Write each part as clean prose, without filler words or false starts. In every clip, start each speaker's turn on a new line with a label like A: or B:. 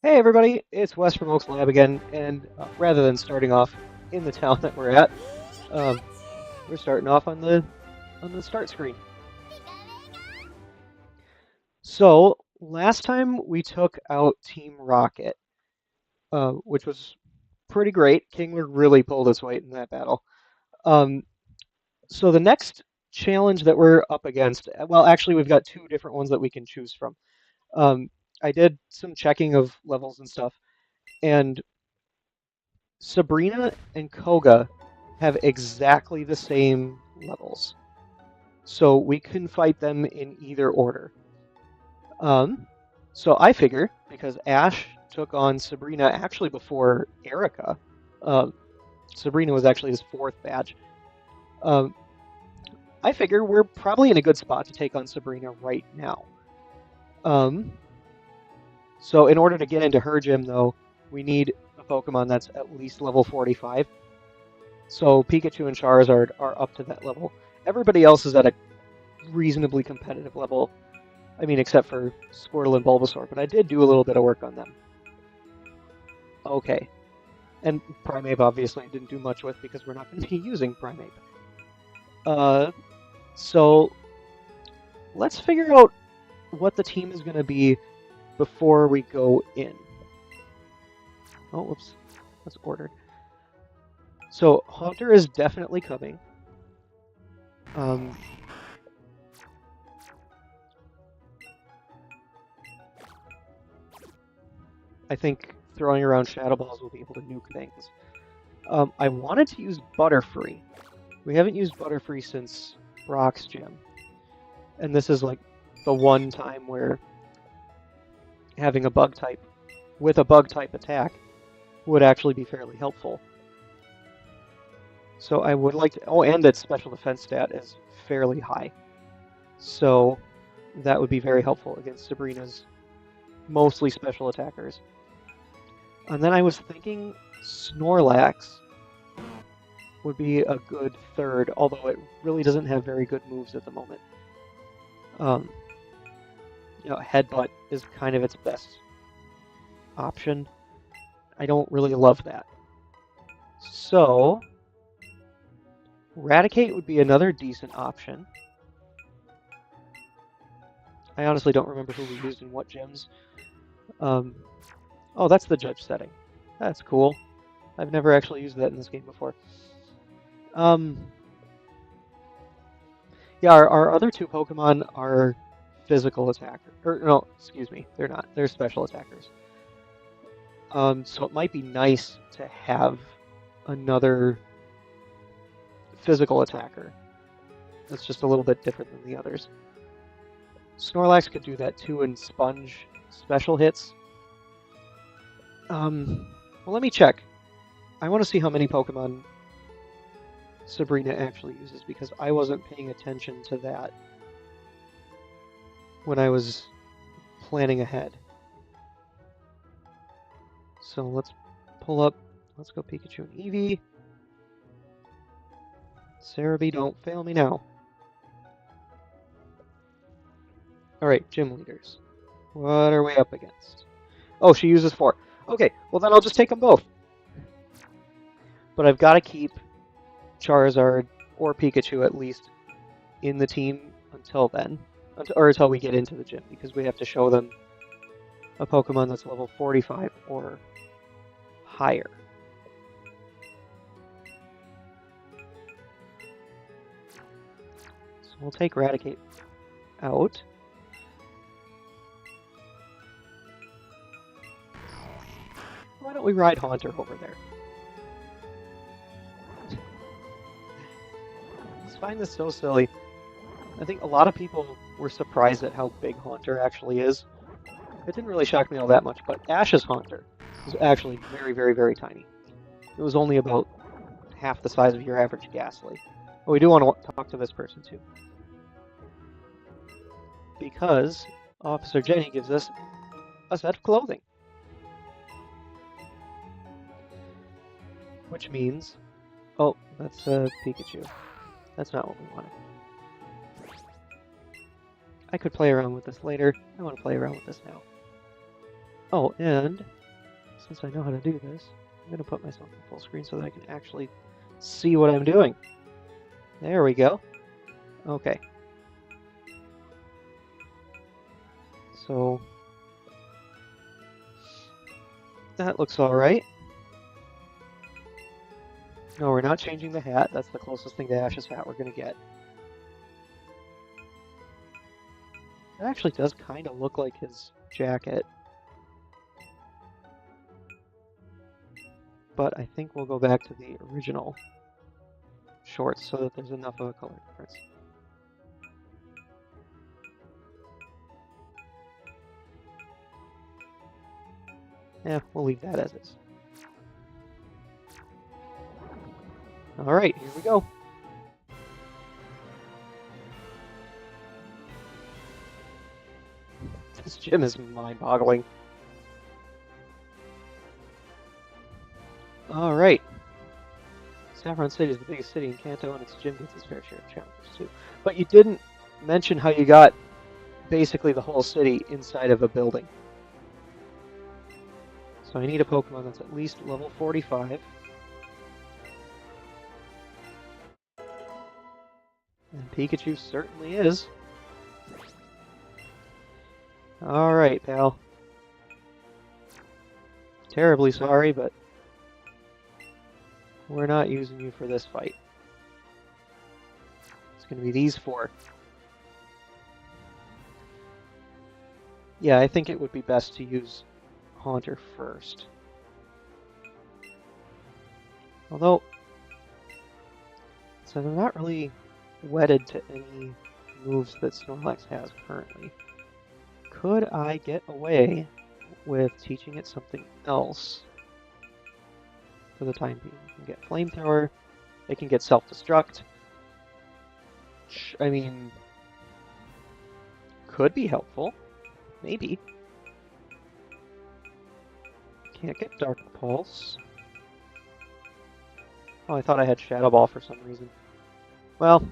A: Hey everybody, it's Wes from Oaks Lab again, and rather than starting off in the town that we're at, um, we're starting off on the start screen. So last time we took out Team Rocket, which was pretty great. Kingler really pulled his weight in that battle. Um, so the next challenge that we're up against, well, actually we've got two different ones that we can choose from. Um, I did some checking of levels and stuff, and Sabrina and Koga have exactly the same levels. So we can fight them in either order. Um, so I figure because Ash took on Sabrina actually before Erica, uh, Sabrina was actually his fourth badge. Um, I figure we're probably in a good spot to take on Sabrina right now. Um, so in order to get into her gym, though, we need a Pokemon that's at least level 45. So Pikachu and Charizard are up to that level. Everybody else is at a reasonably competitive level. I mean, except for Squirtle and Bulbasaur, but I did do a little bit of work on them. Okay. And Primeape, obviously, I didn't do much with because we're not going to be using Primeape. Uh, so let's figure out what the team is going to be before we go in. Oh, whoops. That's ordered. So Haunter is definitely coming. Um, I think throwing around Shadow Balls will be able to nuke things. I wanted to use Butterfree. We haven't used Butterfree since Brock's gym. And this is like the one time where having a bug type with a bug type attack would actually be fairly helpful. So I would like to. Oh, and its special defense stat is fairly high. So that would be very helpful against Sabrina's mostly special attackers. And then I was thinking Snorlax would be a good third, although it really doesn't have very good moves at the moment. Um, Headbutt is kind of its best option. I don't really love that. So, Raticate would be another decent option. I honestly don't remember who we used in what gyms. Um, oh, that's the judge setting. That's cool. I've never actually used that in this game before. Um, yeah, our other two Pokemon are physical attackers. Or no, excuse me, they're not. They're special attackers. So it might be nice to have another physical attacker that's just a little bit different than the others. Snorlax could do that too and sponge special hits. Well, let me check. I want to see how many Pokemon Sabrina actually uses because I wasn't paying attention to that when I was planning ahead. So let's pull up. Let's go Pikachu and Eevee. Cerebi, don't fail me now. Alright, gym leaders. What are we up against? Oh, she uses 4. Okay, well then I'll just take them both. But I've got to keep Charizard or Pikachu at least in the team until then. Or until we get into the gym, because we have to show them a Pokemon that's level 45 or higher. So we'll take Raticate out. Why don't we ride Haunter over there? I just find this so silly. I think a lot of people were surprised at how big Haunter actually is. It didn't really shock me all that much, but Ash's Haunter is actually very, very, very tiny. It was only about half the size of your average Ghastly. But we do want to talk to this person too. Because Officer Jenny gives us a set of clothing. Which means... Oh, that's Pikachu. That's not what we wanted. I could play around with this later. I want to play around with this now. Oh, and since I know how to do this, I'm going to put myself in full screen so that I can actually see what I'm doing. There we go. Okay. So that looks all right. No, we're not changing the hat. That's the closest thing to Ash's hat we're going to get. It actually does kind of look like his jacket. But I think we'll go back to the original shorts so that there's enough of a color difference. Yeah, we'll leave that as is. Alright, here we go. This gym is mind-boggling. Alright. Saffron City is the biggest city in Kanto, and its gym gets its fair share of challenges too. But you didn't mention how you got basically the whole city inside of a building. So I need a Pokemon that's at least level 45. And Pikachu certainly is. Alright, pal. Terribly sorry, but we're not using you for this fight. It's going to be these four. Yeah, I think it would be best to use Haunter first. Although, so I'm not really wedded to any moves that Snorlax has currently. Could I get away with teaching it something else for the time being? It can get Flamethrower, it can get Self-Destruct. I mean, could be helpful. Maybe. Can't get Dark Pulse. Oh, I thought I had Shadow Ball for some reason. Well,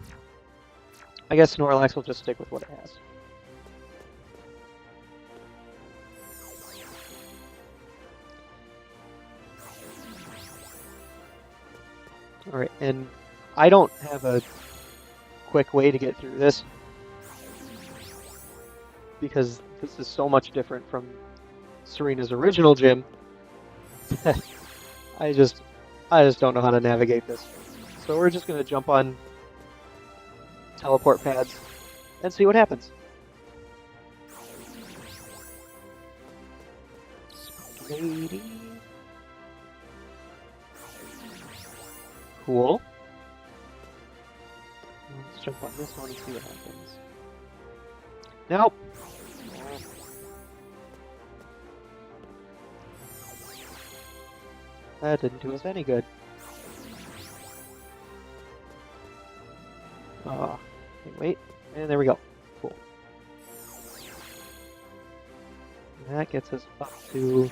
A: I guess Snorlax will just stick with what it has. Alright, and I don't have a quick way to get through this because this is so much different from Serena's original gym. I just don't know how to navigate this. So we're just going to jump on teleport pads and see what happens. Lady. Cool. Let's jump on this one and see what happens. Nope. That didn't do us any good. Wait, and there we go. Cool. And that gets us up to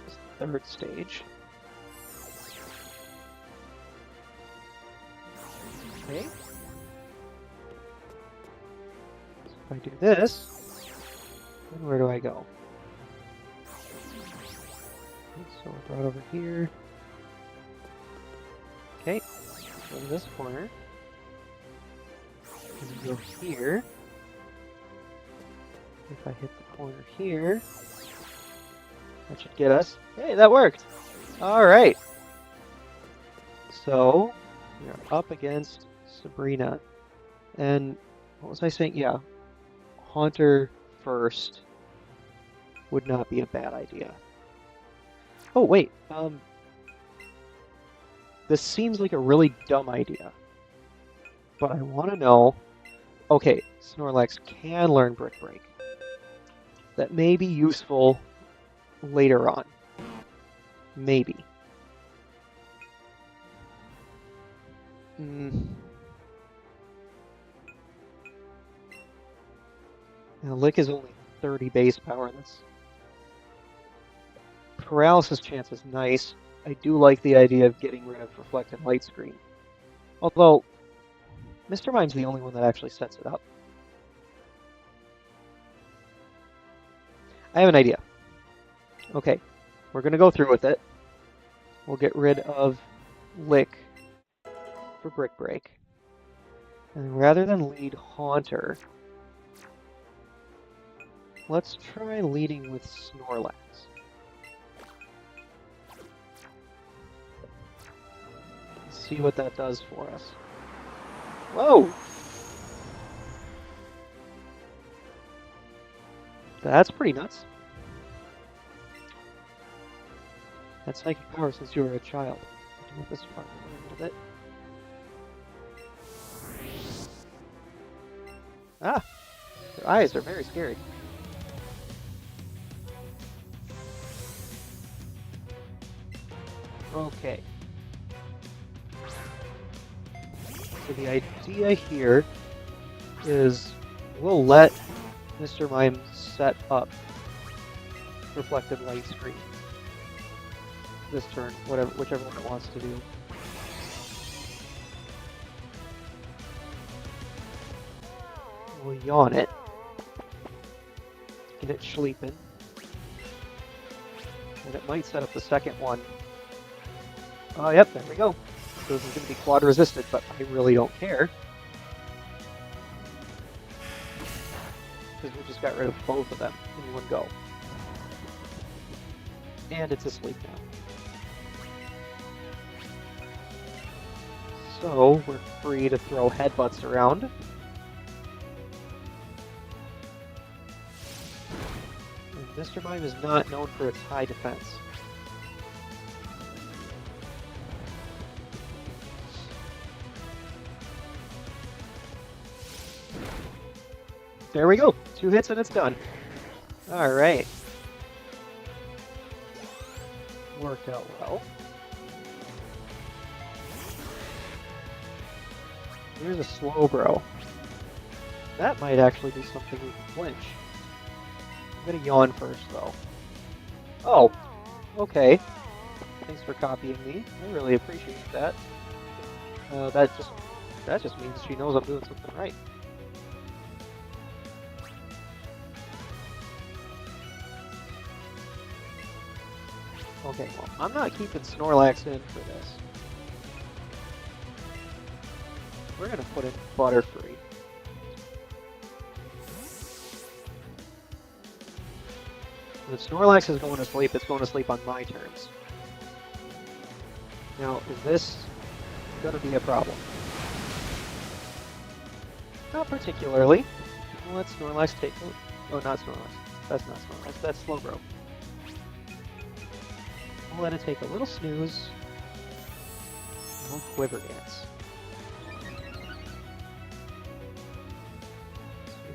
A: the third stage. Okay. So if I do this, then where do I go? Okay, so we're brought over here. Okay, go to this corner. And go here. If I hit the corner here, that should get us. Hey, that worked! Alright. So, we are up against Sabrina. And what was I saying? Yeah, Haunter first would not be a bad idea. Oh, wait. This seems like a really dumb idea. But I want to know... Okay, Snorlax can learn Brick Break. That may be useful later on. Maybe. Now, Lick is only 30 base power. That's... Paralysis chance is nice. I do like the idea of getting rid of Reflected Light Screen. Although, Mr. Mime's the only one that actually sets it up. I have an idea. Okay, we're gonna go through with it. We'll get rid of Lick for Brick Break. And rather than lead Haunter, let's try leading with Snorlax. See what that does for us. Whoa! That's pretty nuts. That's psychic power since you were a child. I do this part a little bit. Ah! Their eyes are very scary. Okay. So the idea here is we'll let Mr. Mime set up reflected light screen this turn, whichever one it wants to do. We'll yawn it. Get it sleeping. And it might set up the second one. Oh, yep, there we go. So this is going to be quad resisted, but I really don't care. Because we just got rid of both of them in one go. And it's asleep now. So we're free to throw headbutts around. And Mr. Mime is not known for its high defense. There we go. 2 hits and it's done. Alright. Worked out well. Here's a Slowbro. That might actually be something we can flinch. I'm gonna yawn first, though. Oh, okay. Thanks for copying me. I really appreciate that. That just means she knows I'm doing something right. Okay, well, I'm not keeping Snorlax in for this. We're gonna put in Butterfree. If Snorlax is going to sleep, it's going to sleep on my turns. Now, is this gonna be a problem? Not particularly. We'll let Snorlax take... Oh, not Snorlax. That's not Snorlax. That's Slowbro. We'll let it take a little snooze. And we'll Quiver Dance.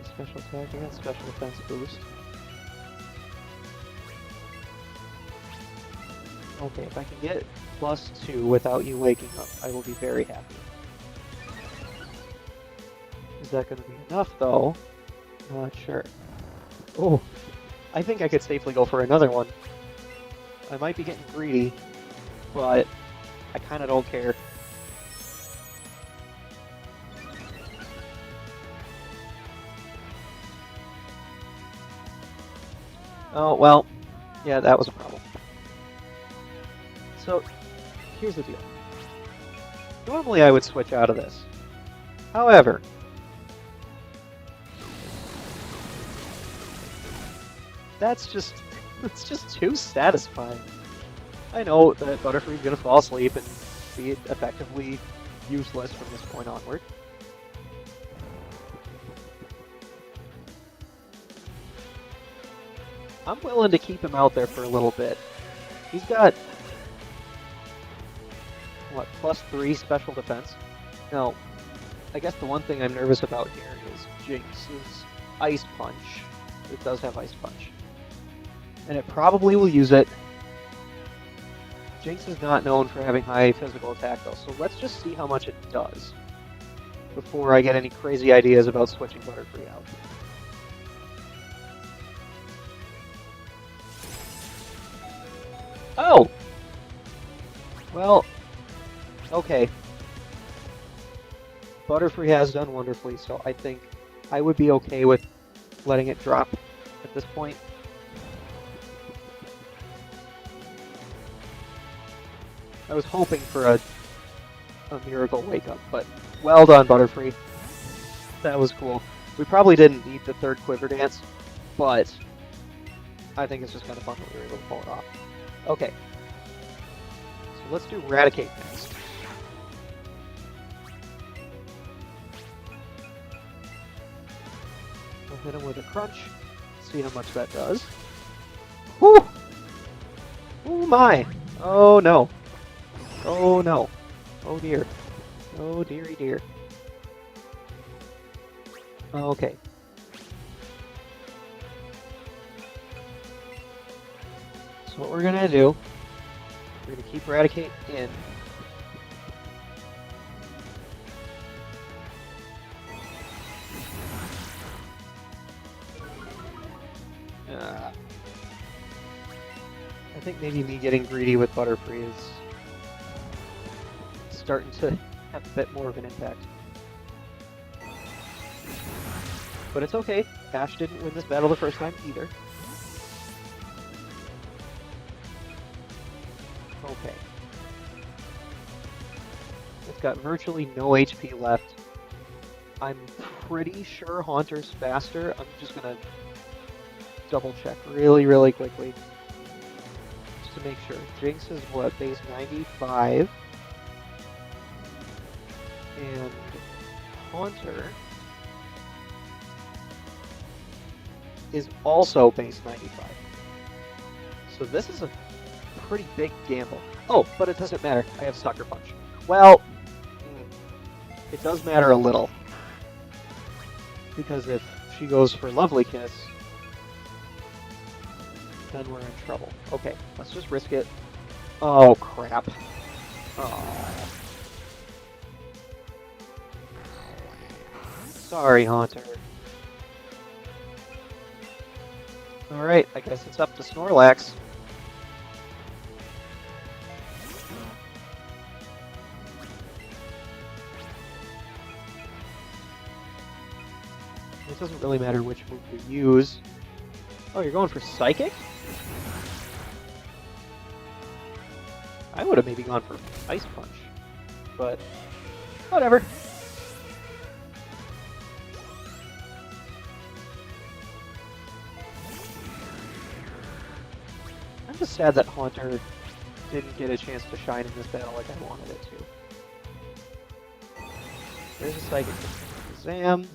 A: Special attack and special defense boost. Okay, if I can get +2 without you waking up, I will be very happy. Is that going to be enough, though? Not sure. Oh, I think I could safely go for another one. I might be getting greedy, but I kind of don't care. Oh, well, yeah, that was a problem. So, here's the deal. Normally I would switch out of this. However, it's just too satisfying. I know that Butterfree's gonna fall asleep and be effectively useless from this point onward. I'm willing to keep him out there for a little bit. He's got, what, +3 special defense? Now, I guess the one thing I'm nervous about here is Jinx's Ice Punch. It does have Ice Punch. And it probably will use it. Jinx is not known for having high physical attack though, so let's just see how much it does before I get any crazy ideas about switching Butterfree out. Oh! Well, okay. Butterfree has done wonderfully, so I think I would be okay with letting it drop at this point. I was hoping for a miracle wake up, but well done, Butterfree. That was cool. We probably didn't need the third quiver dance, but I think it's just kind of fun that we were able to pull it off. Okay. So let's do Eradicate next. We'll hit him with a crunch, see how much that does. Whew! Oh my! Oh no! Oh no! Oh dear! Oh dearie dear! Okay. So what we're gonna do, we're gonna keep Eradicate in. I think maybe me getting greedy with Butterfree is starting to have a bit more of an impact. But it's okay. Ash didn't win this battle the first time either. Okay. It's got virtually no HP left. I'm pretty sure Haunter's faster. I'm just gonna double check really quickly. Just to make sure. Jinx is what? Base 95. And Haunter is also base 95. So this is a pretty big gamble. Oh, but it doesn't matter. I have Sucker Punch. Well, it does matter a little. Because if she goes for Lovely Kiss, then we're in trouble. Okay, let's just risk it. Oh, crap. Oh. Sorry, Haunter. Alright, I guess it's up to Snorlax. It doesn't really matter which move we use. Oh, you're going for Psychic? I would have maybe gone for Ice Punch. But, whatever. I'm just sad that Haunter didn't get a chance to shine in this battle like I wanted it to. There's a Psychic Zam.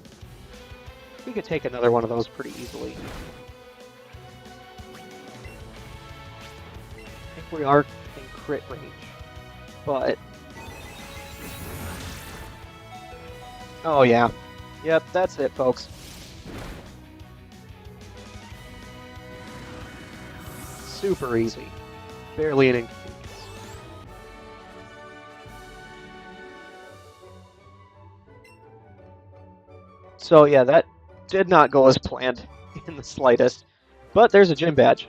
A: We could take another one of those pretty easily. I think we are in crit range, but... Oh yeah. Yep, that's it, folks. Super easy. Barely an inconvenience. So yeah, that did not go as planned in the slightest. But there's a gym badge.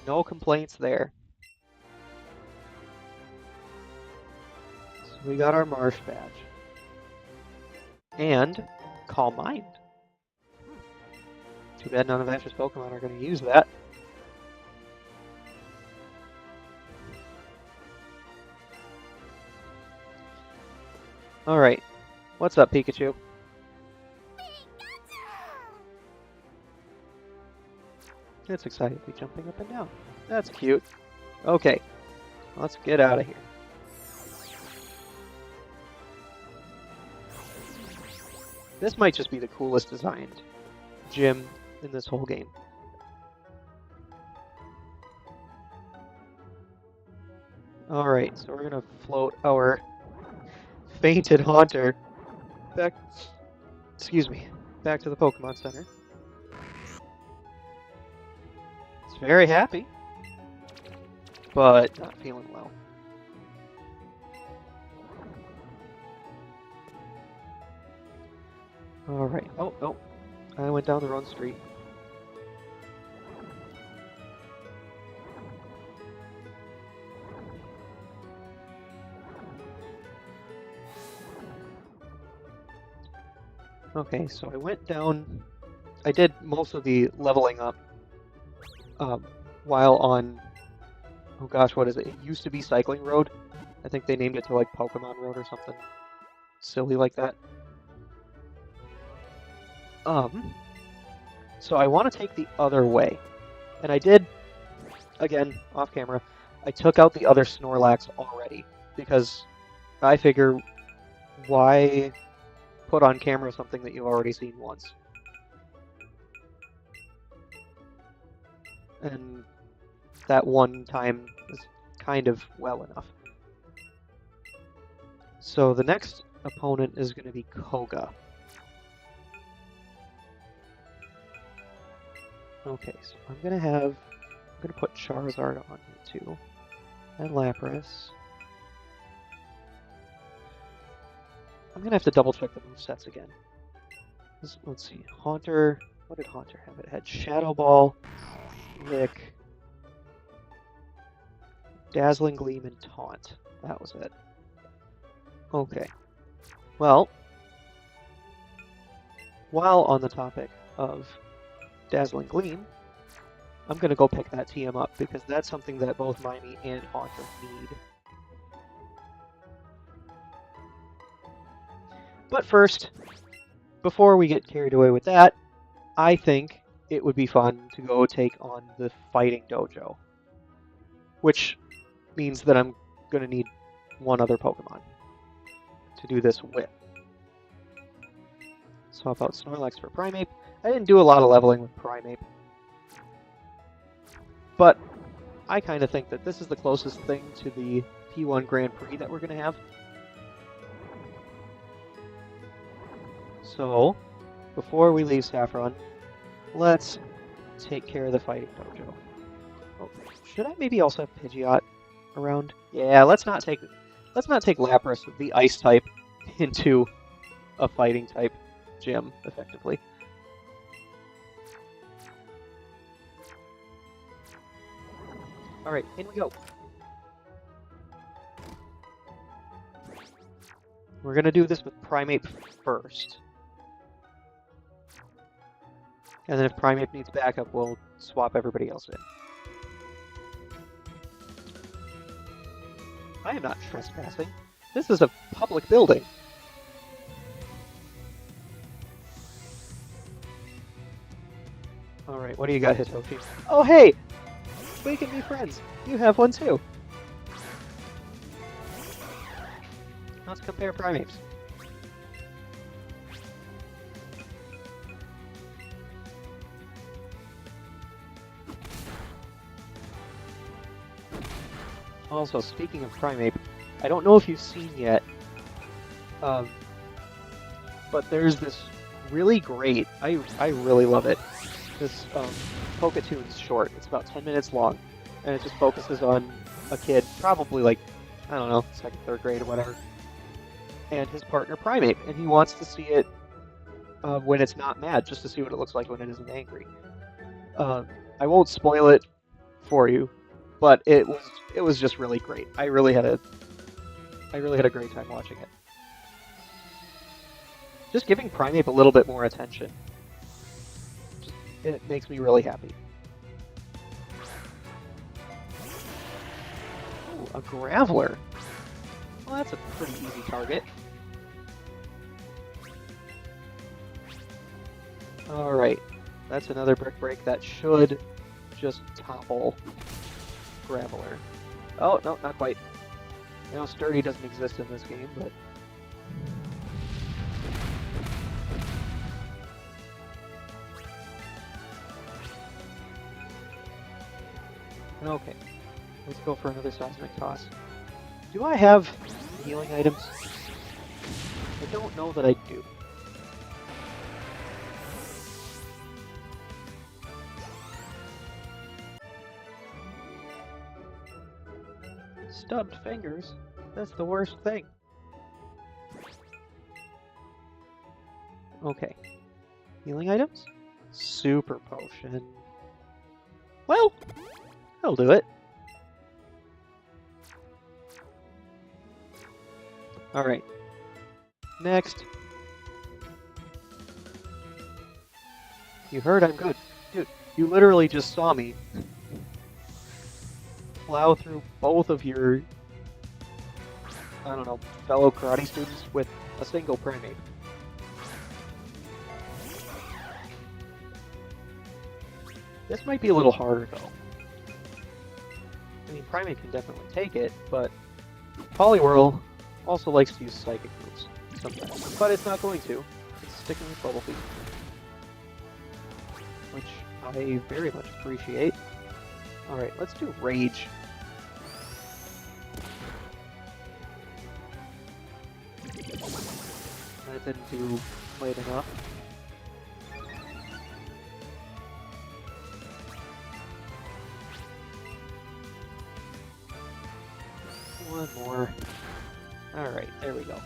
A: No complaints there. So we got our Marsh badge. And Calm Mind. Too bad none of Ash's Pokemon are going to use that. Alright. What's up, Pikachu? It's excitedly jumping up and down. That's cute. Okay. Let's get out of here. This might just be the coolest designed gym in this whole game. Alright, so we're gonna float our fainted Haunter back, back to the Pokemon Center. It's very happy, but not feeling well. Alright, oh, I went down the wrong street. Okay, so I went down I did most of the leveling up while on, oh gosh, what is it? It used to be Cycling Road. I think they named it to like Pokemon Road or something silly like that. So I want to take the other way. And I did, again, off camera, I took out the other Snorlax already. Because I figure, why put on camera something that you've already seen once? And that one time is kind of well enough. So the next opponent is going to be Koga. Okay, so I'm going to put Charizard on here too. And Lapras. I'm going to have to double check the movesets again. Let's see, Haunter, what did Haunter have? It had Shadow Ball, Lick, Dazzling Gleam, and Taunt. That was it. Okay. Well, while on the topic of Dazzling Gleam, I'm going to go pick that TM up, because that's something that both Mimey and Haunter need. But first, before we get carried away with that, I think it would be fun to go take on the Fighting Dojo. Which means that I'm going to need one other Pokemon to do this with. Swap out Snorlax for Primeape. I didn't do a lot of leveling with Primeape. But I kind of think that this is the closest thing to the P1 Grand Prix that we're going to have. So, before we leave Saffron, let's take care of the Fighting Dojo. Oh, should I maybe also have Pidgeot around? Yeah, let's not take Lapras, the Ice type, into a Fighting type gym, effectively. Alright, in we go. We're gonna do this with Primeape first. And then if Primeape needs backup, we'll swap everybody else in. I am not trespassing. This is a public building. Alright, what do you got, Hitoshi? Oh, hey! We can be friends. You have one too. Let's compare Primeapes. Also, speaking of Primeape, I don't know if you've seen yet, but there's this really great, I really love it, this Poketoon's short. It's about 10 minutes long, and it just focuses on a kid, probably like, I don't know, second, third grade or whatever, and his partner Primeape, and he wants to see it when it's not mad, just to see what it looks like when it isn't angry. I won't spoil it for you, but it was just really great. I really had a great time watching it. Just giving Primeape a little bit more attention, it makes me really happy. Ooh, a Graveler. Well, that's a pretty easy target. Alright, that's another Brick Break that should just topple Graveler. Oh, no, not quite. You know, Sturdy doesn't exist in this game, but... Okay, let's go for another Seismic Toss. Do I have healing items? I don't know that I do. Stubbed fingers? That's the worst thing. Okay. Healing items? Super potion. Well, I'll do it. Alright. Next. You heard I'm good. Dude, you literally just saw me plow through both of your, I don't know, fellow karate students with a single primate. This might be a little harder, though. I mean, primate can definitely take it, but Poliwhirl also likes to use psychic moves sometimes. But it's not going to. It's sticking with Bubble Beat, which I very much appreciate. Alright, let's do Rage. That didn't do quite enough. One more. Alright, there we go.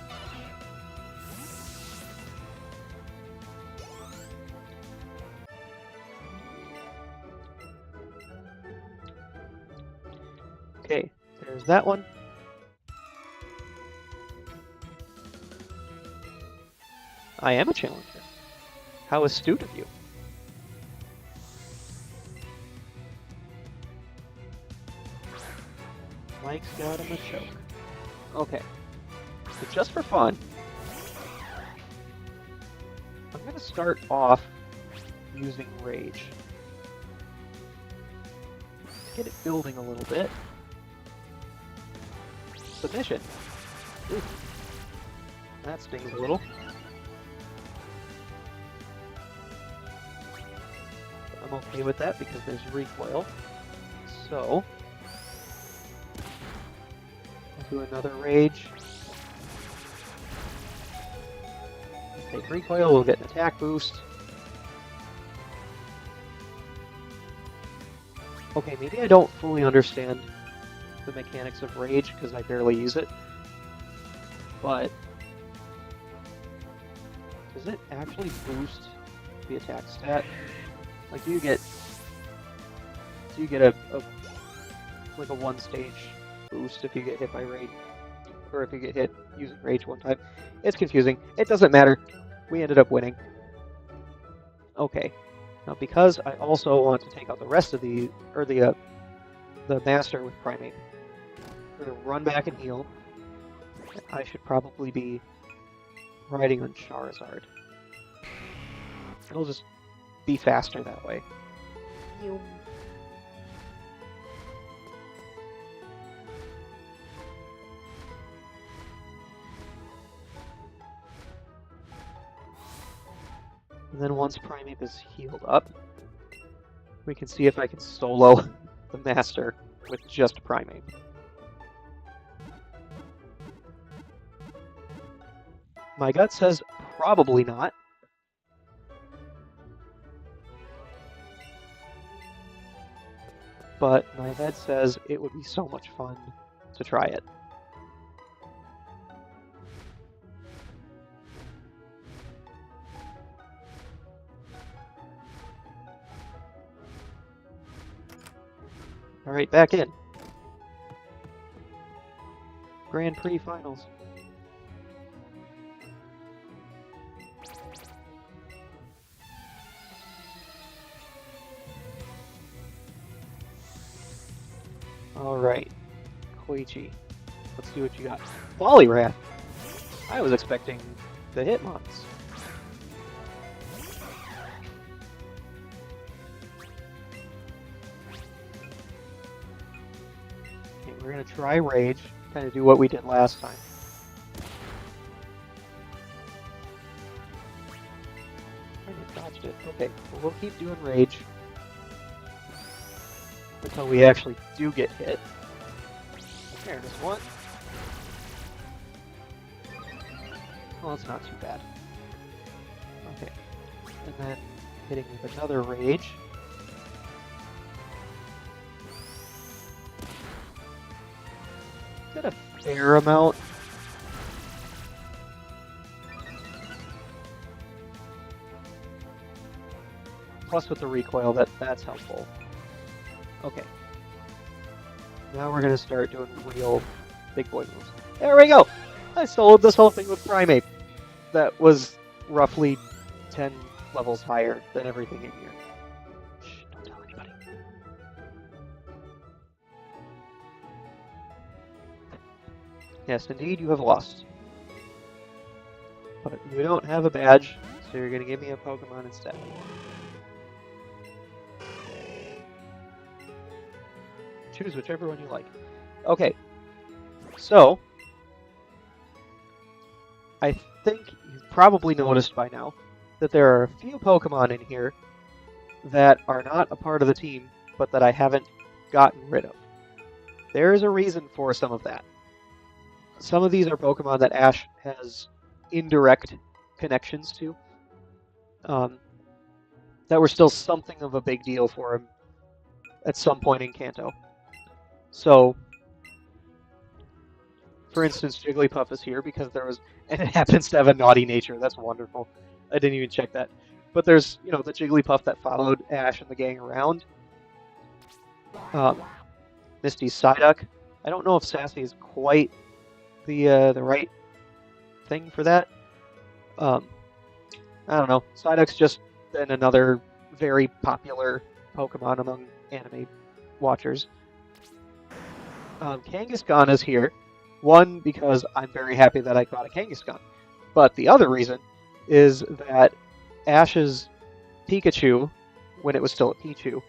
A: Okay, there's that one. I am a challenger. How astute of you. Mike's got him a choke. Okay. So just for fun, I'm going to start off using Rage. Get it building a little bit. Submission. Ooh. That stings a little. I'm okay with that because there's recoil. So, I'll do another Rage. Take recoil, we'll get an attack boost. Okay, maybe I don't fully understand the mechanics of Rage because I barely use it. But does it actually boost the attack stat? Like, do you get a like a one-stage boost if you get hit by Rage, or if you get hit using Rage one time? It's confusing. It doesn't matter. We ended up winning. Okay. Now, because I also want to take out the rest of the Master with Primate, we're gonna run back and heal. I should probably be riding on Charizard. It'll just be faster that way. And then once Primate is healed up, we can see if I can solo the Master with just Primate. My gut says probably not. But my head says it would be so much fun to try it. Alright, back in. Grand Prix Finals. Alright, Koichi, let's see what you got. Poliwrath! I was expecting the Hitmonks. Okay, we're gonna try Rage, kind of do what we did last time. I dodged it. Okay, well, we'll keep doing Rage until we actually do get hit. There's one. Well, it's not too bad. Okay. And then hitting with another Rage. Did a fair amount. Plus with the recoil, that's helpful. Okay. Now we're gonna start doing real big boy moves. There we go! I soloed this whole thing with Primate. That was roughly 10 levels higher than everything in here. Shh, don't tell anybody. Yes, indeed, you have lost. But you don't have a badge, so you're going to give me a Pokemon instead. Choose whichever one you like. Okay, so I think you've probably noticed by now that there are a few Pokemon in here that are not a part of the team, but that I haven't gotten rid of. There is a reason for some of that. Some of these are Pokemon that Ash has indirect connections to, that were still something of a big deal for him at some point in Kanto. So, for instance, Jigglypuff is here because there was, and it happens to have a naughty nature. That's wonderful. I didn't even check that. But there's, the Jigglypuff that followed Ash and the gang around. Misty's Psyduck. I don't know if Sassy is quite the right thing for that. I don't know. Psyduck's just been another very popular Pokemon among anime watchers. Kangaskhan is here. One, because I'm very happy that I got a Kangaskhan. But the other reason is that Ash's Pikachu, when it was still a Pichu,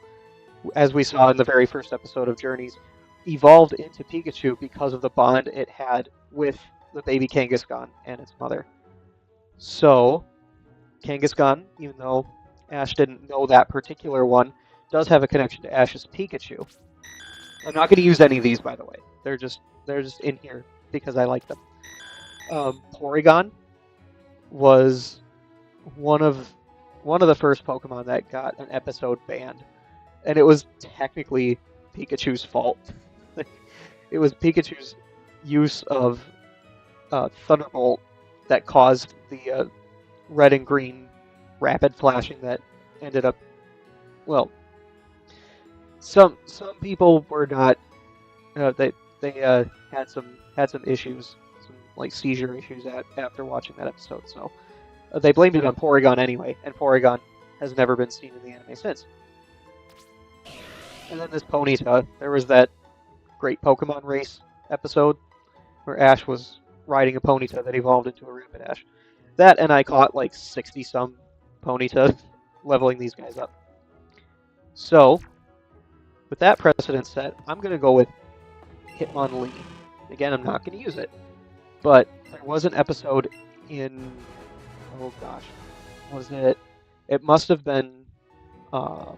A: as we saw in the very first episode of Journeys, evolved into Pikachu because of the bond it had with the baby Kangaskhan and its mother. So, Kangaskhan, even though Ash didn't know that particular one, does have a connection to Ash's Pikachu. I'm not going to use any of these, by the way. They're just in here because I like them. Porygon was one of the first Pokemon that got an episode banned, and it was technically Pikachu's fault. It was Pikachu's use of Thunderbolt that caused the red and green rapid flashing that ended up, well, some people were not. They had some issues, some like seizure issues after watching that episode. So they blamed it on Porygon anyway, and Porygon has never been seen in the anime since. And then this Ponyta, there was that great Pokemon race episode where Ash was riding a Ponyta that evolved into a Rapidash. That, and I caught like 60-some Ponyta leveling these guys up. So, with that precedent set, I'm going to go with Hitmonlee. Again, I'm not going to use it, but there was an episode in, oh gosh, was it? It must have been the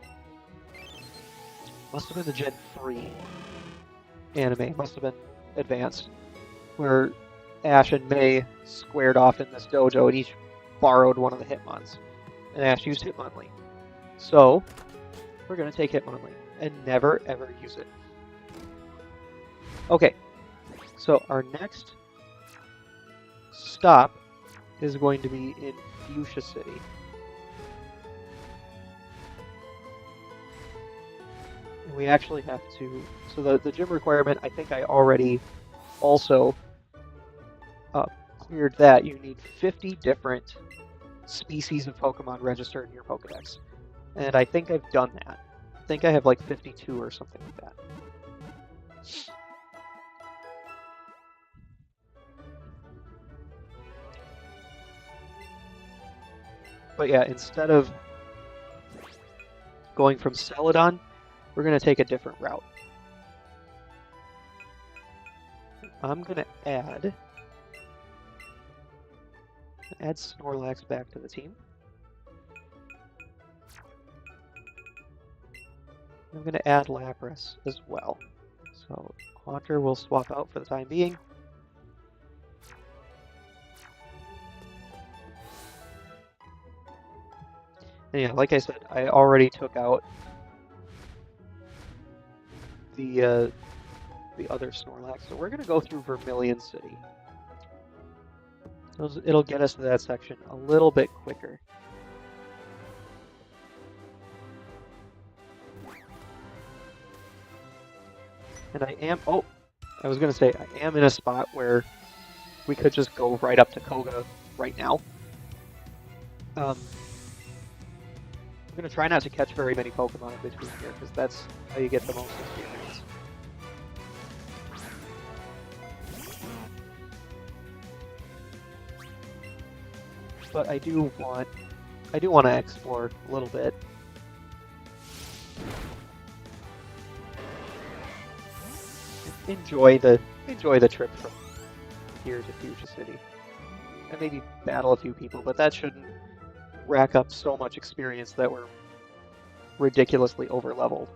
A: Gen 3 anime. Must have been Advanced, where Ash and May squared off in this dojo and each borrowed one of the Hitmons, and Ash used Hitmonlee. So we're going to take Hitmonlee and never ever use it. Okay, so our next stop is going to be in Fuchsia City. And we actually have to, so the gym requirement, I think I already also cleared that. You need 50 different species of Pokemon registered in your Pokedex. And I think I've done that. I think I have like 52 or something like that. But yeah, instead of going from Celadon, we're going to take a different route. I'm going to add Snorlax back to the team. I'm going to add Lapras as well. So Haunter will swap out for the time being. And yeah, like I said, I already took out the other Snorlax, so we're going to go through Vermilion City. It'll get us to that section a little bit quicker. And I was going to say, I am in a spot where we could just go right up to Koga right now. I'm going to try not to catch very many Pokemon in between here, because that's how you get the most experience. But I do want to explore a little bit. Enjoy the trip from here to Fuchsia City. And maybe battle a few people, but that shouldn't rack up so much experience that we're ridiculously over-leveled.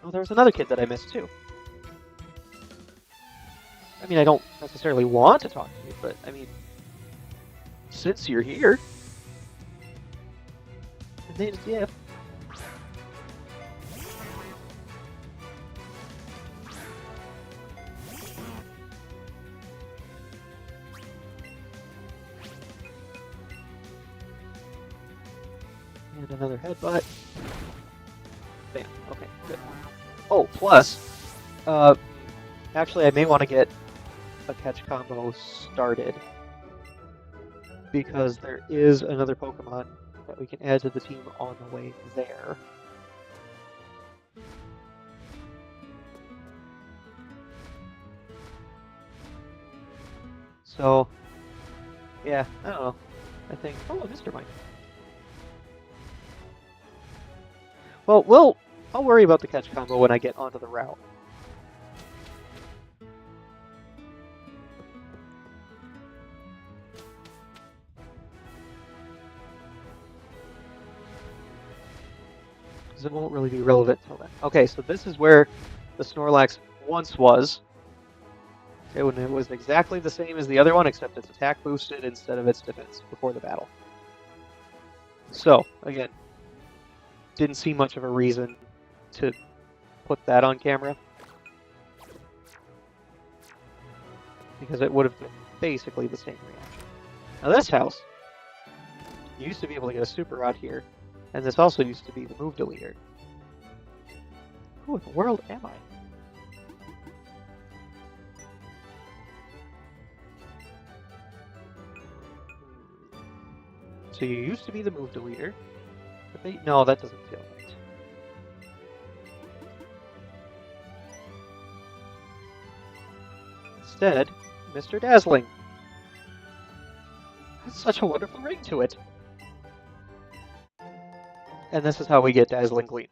A: Oh, there was another kid that I missed too. I mean, I don't necessarily want to talk to you, but I mean, since you're here, his name's Jeff. And another headbutt. Bam. Okay, good. Oh, plus, actually, I may want to get a catch combo started because there is another Pokemon that we can add to the team on the way there. So, yeah, I don't know. I think, oh, Mr. Mime. Well, I'll worry about the catch combo when I get onto the route. Because it won't really be relevant till then. Okay, so this is where the Snorlax once was. Okay, when it was exactly the same as the other one, except its attack boosted instead of its defense before the battle. So, again, didn't see much of a reason to put that on camera. Because it would have been basically the same reaction. Now this house, you used to be able to get a super out here, and this also used to be the move deleter. Who in the world am I? So you used to be the move deleter, but no, that doesn't feel right. Instead, Mr. Dazzling. That's such a wonderful ring to it. And this is how we get Dazzling Gleam.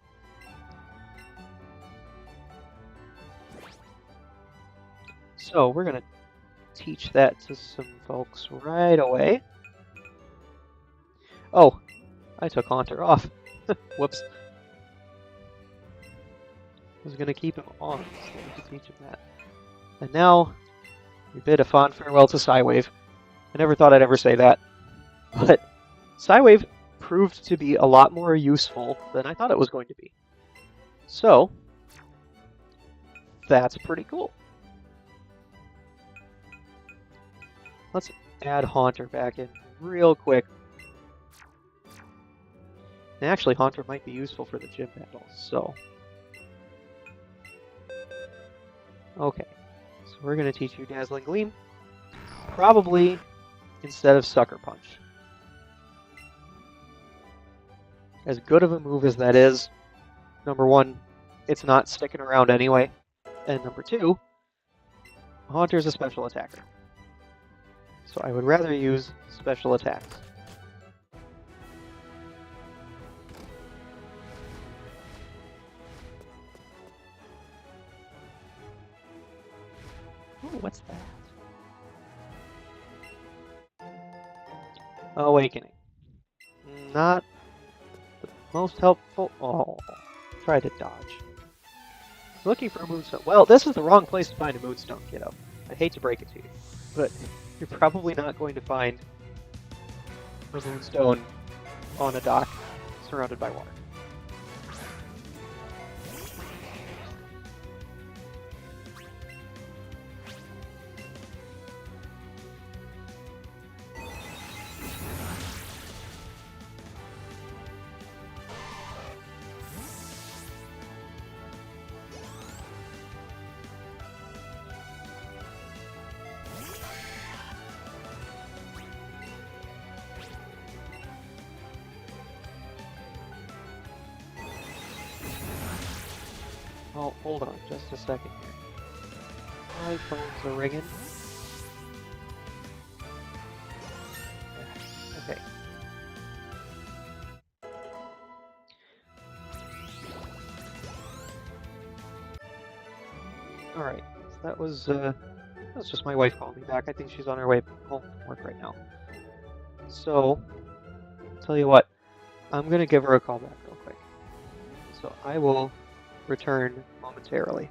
A: So we're going to teach that to some folks right away. Oh, I took Haunter off. Whoops. I was going to keep him on, so we could teach him that. And now, we bid a fond farewell to Psywave. I never thought I'd ever say that, but Psywave proved to be a lot more useful than I thought it was going to be. So, that's pretty cool. Let's add Haunter back in real quick. And actually, Haunter might be useful for the gym battles, so... Okay, so we're going to teach you Dazzling Gleam. Probably instead of Sucker Punch. As good of a move as that is, number one, it's not sticking around anyway. And number two, Haunter's a special attacker. So I would rather use special attacks. Ooh, what's that? Awakening. Not the most helpful. Oh, try to dodge. Looking for a Moonstone. Well, this is the wrong place to find a Moonstone, kiddo. I hate to break it to you, but you're probably not going to find a Moonstone on a dock surrounded by water. Oh, hold on just a second here. My phones are ringing. Okay. Alright, so that was just my wife calling me back. I think she's on her way home from work right now. So, tell you what, I'm gonna give her a call back real quick. So I will return momentarily.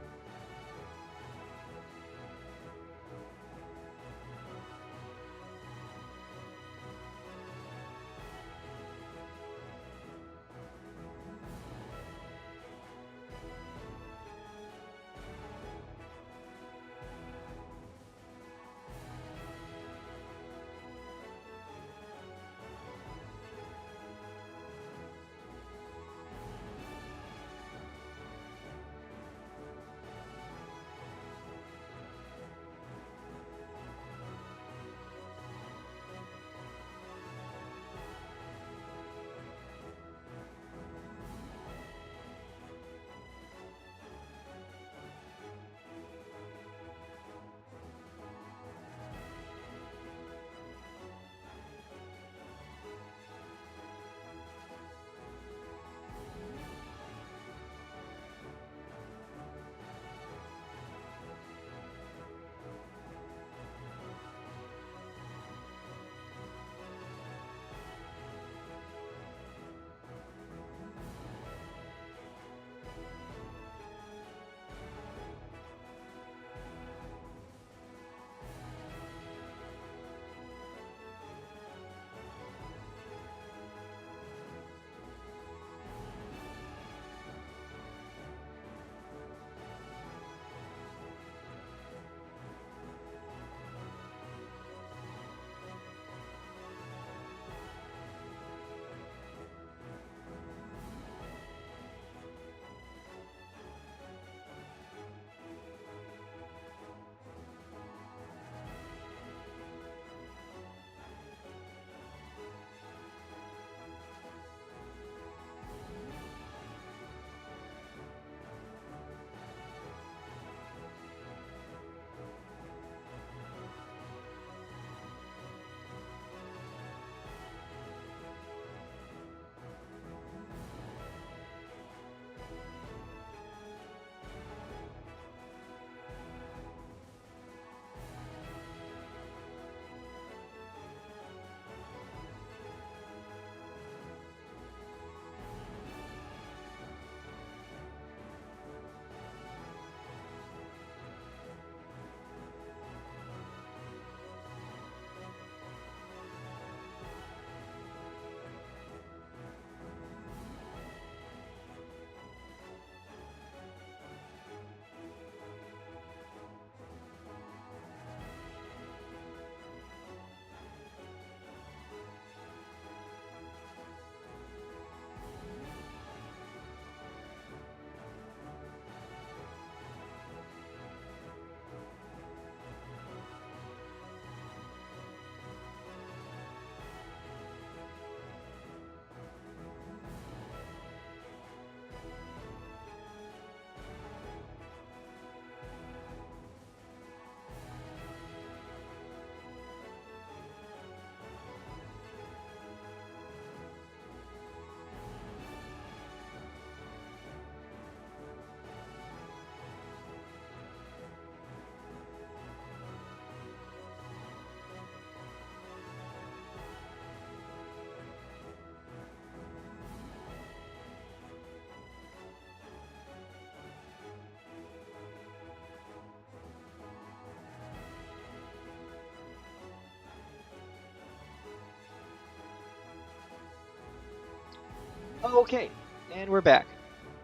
A: Okay, and we're back.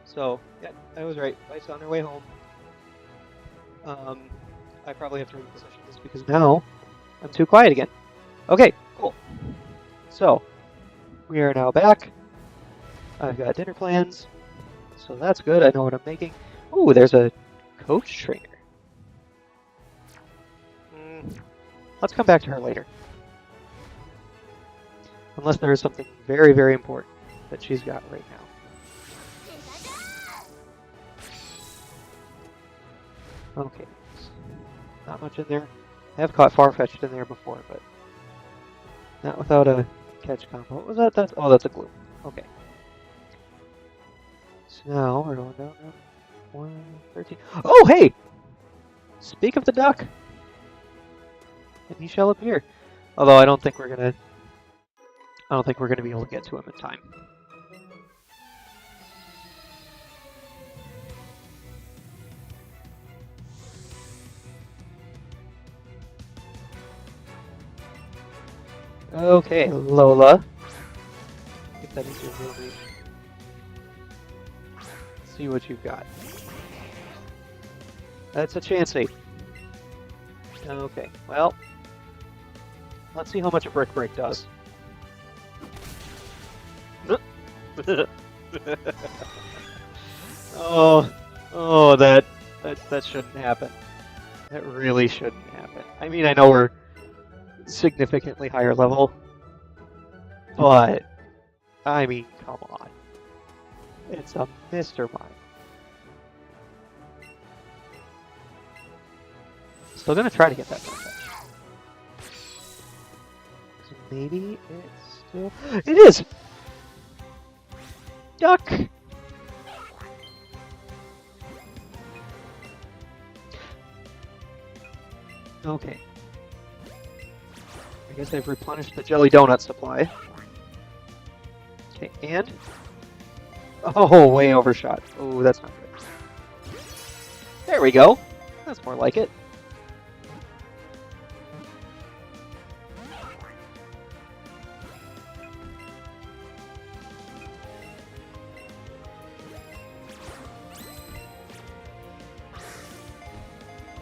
A: So, yeah, I was right. Wife's on her way home. I probably have to reposition this because now I'm too quiet again. Okay, cool. So, we are now back. I've got dinner plans, so that's good. I know what I'm making. Ooh, there's a coach trainer. Let's come back to her later. Unless there is something very, very important that she's got right now. Okay. Not much in there. I have caught Farfetch'd in there before, but not without a catch combo. What was that? Oh, that's a glue. Okay. So now we're going down to 113. Oh, hey! Speak of the duck! And he shall appear. Although I don't think we're gonna be able to get to him in time. Okay, Lola. I think that is your real name. See what you've got. That's a Chansey. Okay, well, let's see how much a Brick Break does. oh, that shouldn't happen. That really shouldn't happen. I mean, I know we're significantly higher level, but I mean, come on. It's a Mr. Mime. Still gonna try to get that Farfetch. So maybe it's still... It is! Duck! Okay. I guess I've replenished the jelly donut supply. Okay, and... Oh, way overshot. Oh, that's not good. There we go. That's more like it.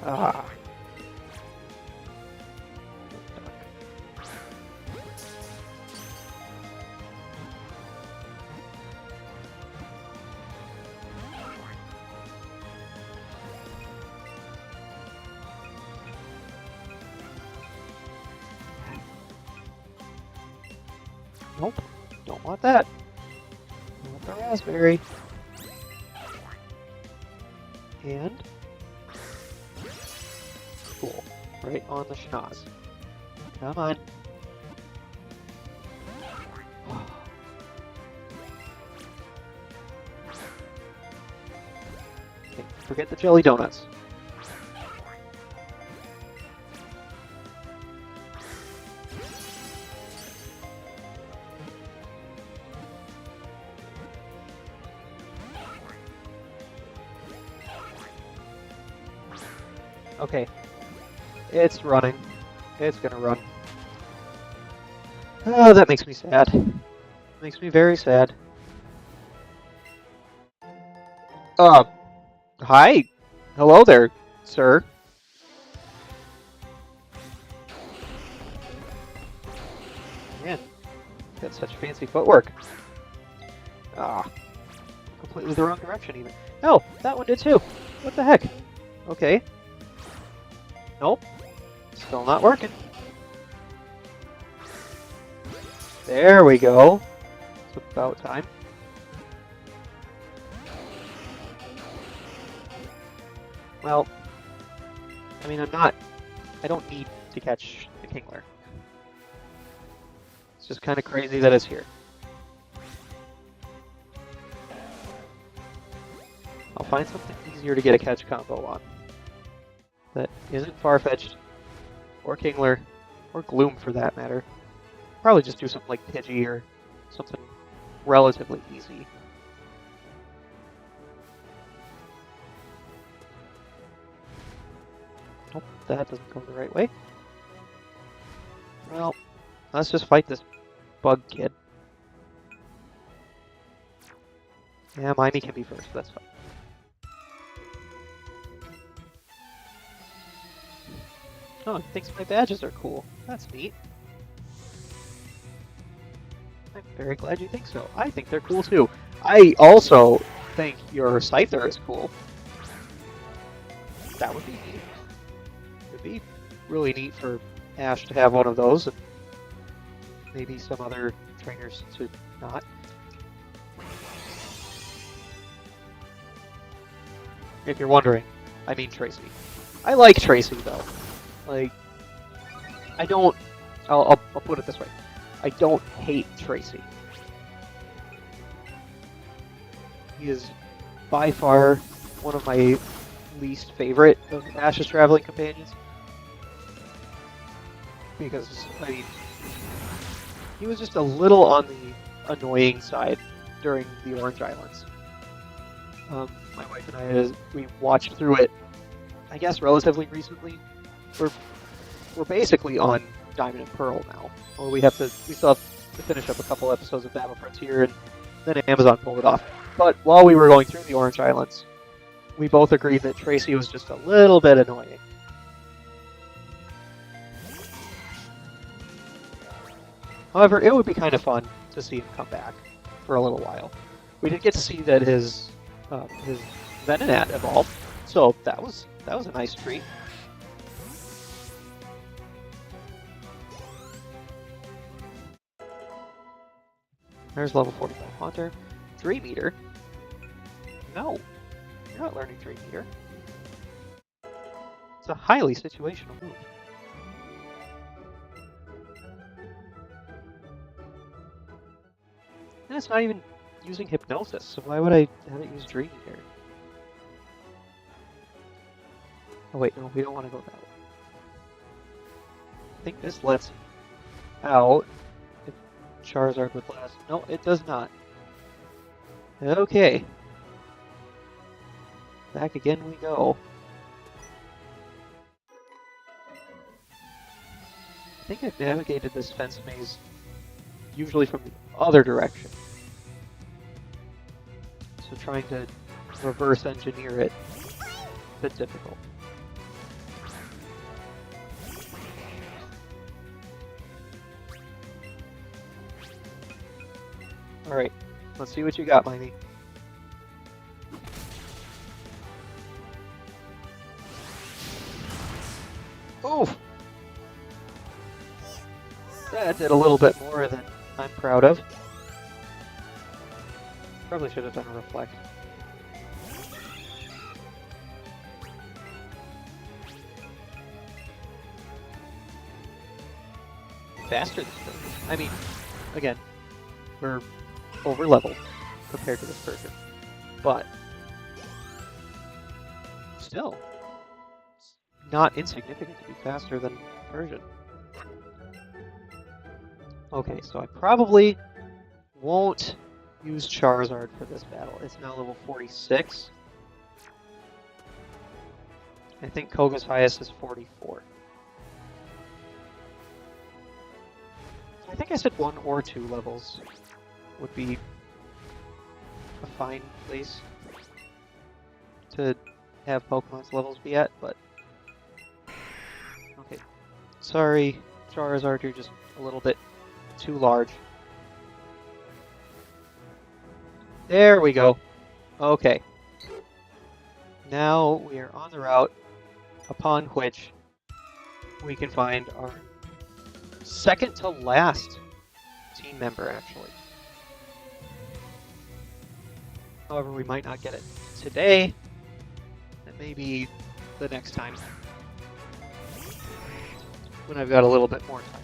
A: Ah. Nope, don't want that. I want the raspberry. And... Cool. Right on the schnoz. Come on. Okay, forget the jelly donuts. Okay. It's running. It's gonna run. Oh, that makes me sad. Makes me very sad. Hi. Hello there, sir. Man, got such fancy footwork. Ah, completely the wrong direction even. No, that one did too. What the heck? Okay. Nope. Still not working. There we go. It's about time. Well, I mean, I don't need to catch the Kingler. It's just kind of crazy that it's here. I'll find something easier to get a catch combo on. That isn't Farfetch'd, or Kingler, or Gloom for that matter. Probably just do something like Pidgey or something relatively easy. Nope, that doesn't go the right way. Well, let's just fight this bug kid. Yeah, Mimey can be first, that's fine. Oh, he thinks my badges are cool. That's neat. I'm very glad you think so. I think they're cool too. I also think your Scyther is cool. That would be neat. It would be really neat for Ash to have one of those, and maybe some other trainers to not. If you're wondering, I mean Tracy. I like Tracy though. Like, I don't. I'll put it this way. I don't hate Tracy. He is by far one of my least favorite of Ash's traveling companions. Because, I mean, he was just a little on the annoying side during the Orange Islands. My wife and I, we watched through it, I guess, relatively recently. We're basically on Diamond and Pearl now. Well, we still have to finish up a couple episodes of Battle Frontier, and then Amazon pulled it off. But while we were going through the Orange Islands, we both agreed that Tracy was just a little bit annoying. However, it would be kind of fun to see him come back for a little while. We did get to see that his Venonat evolved, so that was a nice treat. There's level 45 Haunter. Dream Eater? No, you're not learning Dream Eater. It's a highly situational move. And it's not even using Hypnosis, so why would I have it use Dream Eater? Oh wait, no, we don't want to go that way. I think this lets out if Charizard would last. No, it does not. Okay. Back again we go. I think I've navigated this fence maze usually from the other direction. So trying to reverse engineer it is a bit difficult. Alright, let's see what you got, Miney. Oof! That did a little bit more than I'm proud of. Probably should have done a reflect. Faster this version. I mean, again, we're over leveled compared to this version, but still, it's not insignificant to be faster than version. Okay, so I probably won't use Charizard for this battle. It's now level 46. I think Koga's highest is 44. I think I said 1 or 2 levels would be a fine place to have Pokemon's levels be at, but... Okay. Sorry, Charizard, you're just a little bit too large. There we go. Okay. Now we are on the route upon which we can find our second to last team member, actually. However, we might not get it today, and maybe the next time when I've got a little bit more time.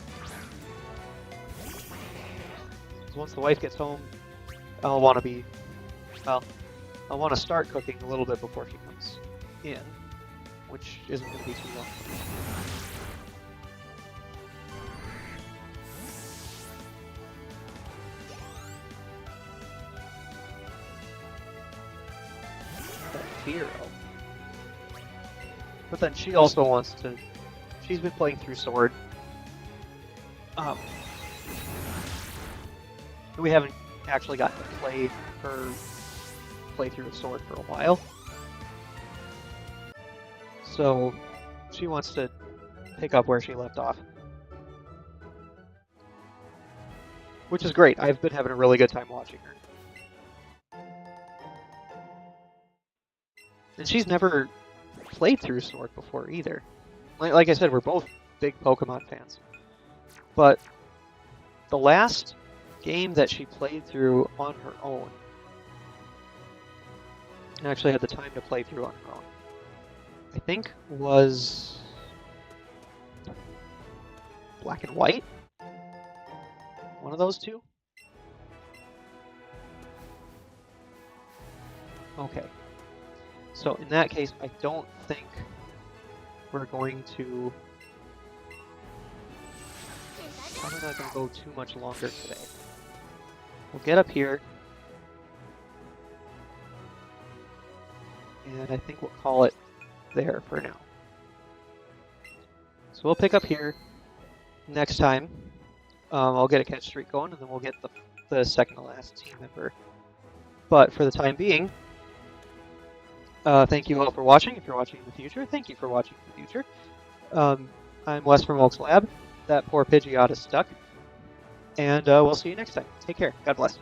A: Once the wife gets home, I'll want to start cooking a little bit before she comes in, which isn't going to be too long. Hero. But then she also wants to... She's been playing through Sword. We haven't actually gotten to play her playthrough of Sword for a while. So she wants to pick up where she left off. Which is great. I've been having a really good time watching her. And she's never played through Sword before either. Like I said, we're both big Pokemon fans. But the last game that she played through on her own, and actually had the time to play through on her own, I think was black and white. One of those two. Okay. So in that case, I don't think we're going to... Probably not going to go too much longer today. We'll get up here. And I think we'll call it there for now. So we'll pick up here next time. I'll get a catch streak going, and then we'll get the second to last team member. But for the time being, thank you all for watching. If you're watching in the future, thank you for watching in the future. I'm Wes from Oaks Lab. That poor Pidgeot is stuck. And we'll see you next time. Take care. God bless.